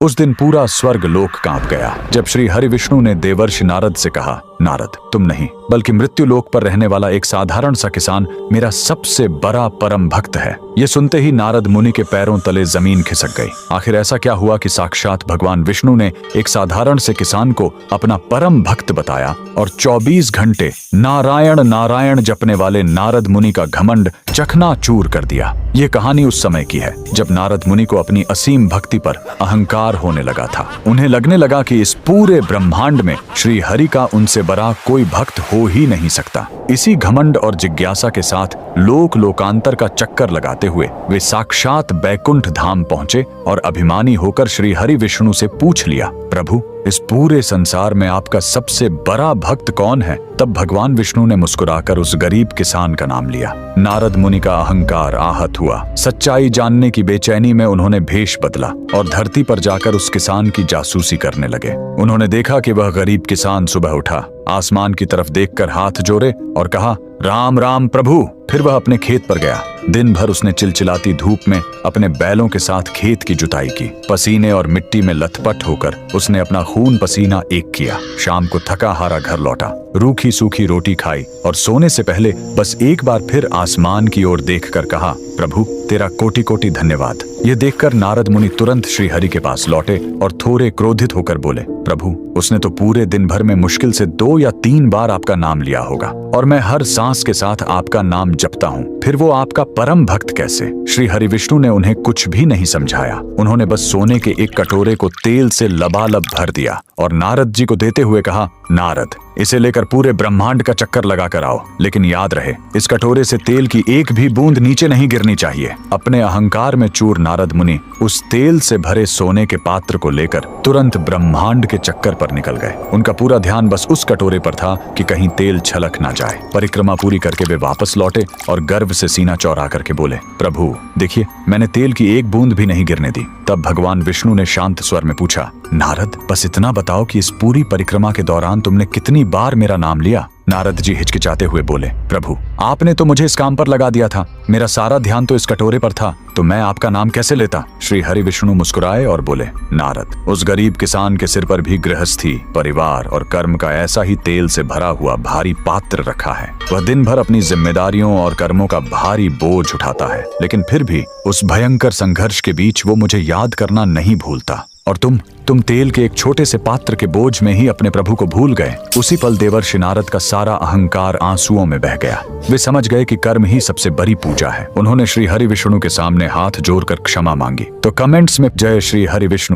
उस दिन पूरा स्वर्ग लोक कांप गया जब श्री हरि विष्णु ने देवर्षि नारद से कहा, नारद, तुम नहीं बल्कि मृत्यु लोक पर रहने वाला एक साधारण सा किसान मेरा सबसे बड़ा परम भक्त है। ये सुनते ही नारद मुनि के पैरों तले जमीन खिसक गई। आखिर ऐसा क्या हुआ कि साक्षात भगवान विष्णु ने एक साधारण से किसान को अपना परम भक्त बताया और 24 घंटे नारायण नारायण जपने वाले नारद मुनि का घमंड चकनाचूर कर दिया। ये कहानी उस समय की है जब नारद मुनि को अपनी असीम भक्ति पर अहंकार होने लगा था। उन्हें लगने लगा कि इस पूरे ब्रह्मांड में श्री हरि का उनसे बड़ा कोई भक्त हो ही नहीं सकता। इसी घमंड और जिज्ञासा के साथ लोक लोकांतर का चक्कर लगाते हुए वे साक्षात बैकुंठ धाम पहुंचे और अभिमानी होकर श्री हरि विष्णु से पूछ लिया, प्रभु, इस पूरे संसार में आपका सबसे बड़ा भक्त कौन है? तब भगवान विष्णु ने मुस्कुराकर उस गरीब किसान का नाम लिया। नारद मुनि का अहंकार आहत हुआ। सच्चाई जानने की बेचैनी में उन्होंने भेष बदला और धरती पर जाकर उस किसान की जासूसी करने लगे। उन्होंने देखा कि वह गरीब किसान सुबह उठा, आसमान की तरफ देखकर हाथ जोड़े और कहा, राम राम प्रभु। फिर वह अपने खेत पर गया। दिन भर उसने चिलचिलाती धूप में अपने बैलों के साथ खेत की जुताई की। पसीने और मिट्टी में लथपथ होकर उसने अपना खून पसीना एक किया। शाम को थका हारा घर लौटा, रूखी सूखी रोटी खाई और सोने से पहले बस एक बार फिर आसमान की ओर देखकर कहा, प्रभु, तेरा कोटि कोटि धन्यवाद। ये देखकर नारद मुनि तुरंत श्री हरि के पास लौटे और थोड़े क्रोधित होकर बोले, प्रभु, उसने तो पूरे दिन भर में मुश्किल से 2 या 3 बार आपका नाम लिया होगा और मैं हर सांस के साथ आपका नाम जपता हूँ, फिर वो आपका परम भक्त कैसे? श्री हरि विष्णु ने उन्हें कुछ भी नहीं समझाया। उन्होंने बस सोने के एक कटोरे को तेल से लबालब भर दिया और नारद जी को देते हुए कहा, नारद, इसे लेकर पूरे ब्रह्मांड का चक्कर लगा कर आओ, लेकिन याद रहे, इस कटोरे से तेल की एक भी बूंद नीचे नहीं गिरनी चाहिए। अपने अहंकार में चूर नारद मुनि उस तेल से भरे सोने के पात्र को लेकर तुरंत ब्रह्मांड के चक्कर पर निकल गए। उनका पूरा ध्यान बस उस कटोरे पर था कि कहीं तेल छलक ना जाए। परिक्रमा पूरी करके वे वापस लौटे और गर्व से सीना चौड़ा करके बोले, प्रभु, देखिए, मैंने तेल की एक बूंद भी नहीं गिरने दी। तब भगवान विष्णु ने शांत स्वर में पूछा, नारद, बस इतना बताओ कि इस पूरी परिक्रमा के दौरान तुमने कितनी बार मेरा नाम लिया? नारद जी हिचकिचाते हुए बोले, प्रभु, आपने तो मुझे इस काम पर लगा दिया था, मेरा सारा ध्यान तो इस कटोरे पर था, तो मैं आपका नाम कैसे लेता? श्री हरि विष्णु मुस्कुराए और बोले, नारद, उस गरीब किसान के सिर पर भी गृहस्थी, परिवार और कर्म का ऐसा ही तेल से भरा हुआ भारी पात्र रखा है। वह दिन भर अपनी जिम्मेदारियों और कर्मों का भारी बोझ उठाता है, लेकिन फिर भी उस भयंकर संघर्ष के बीच वो मुझे याद करना नहीं भूलता। और तुम तेल के एक छोटे से पात्र के बोझ में ही अपने प्रभु को भूल गए। उसी पल देवर्षि नारद का सारा अहंकार आंसुओं में बह गया। वे समझ गए कि कर्म ही सबसे बड़ी पूजा है। उन्होंने श्री हरि विष्णु के सामने हाथ जोड़कर क्षमा मांगी। तो कमेंट्स में जय श्री हरि विष्णु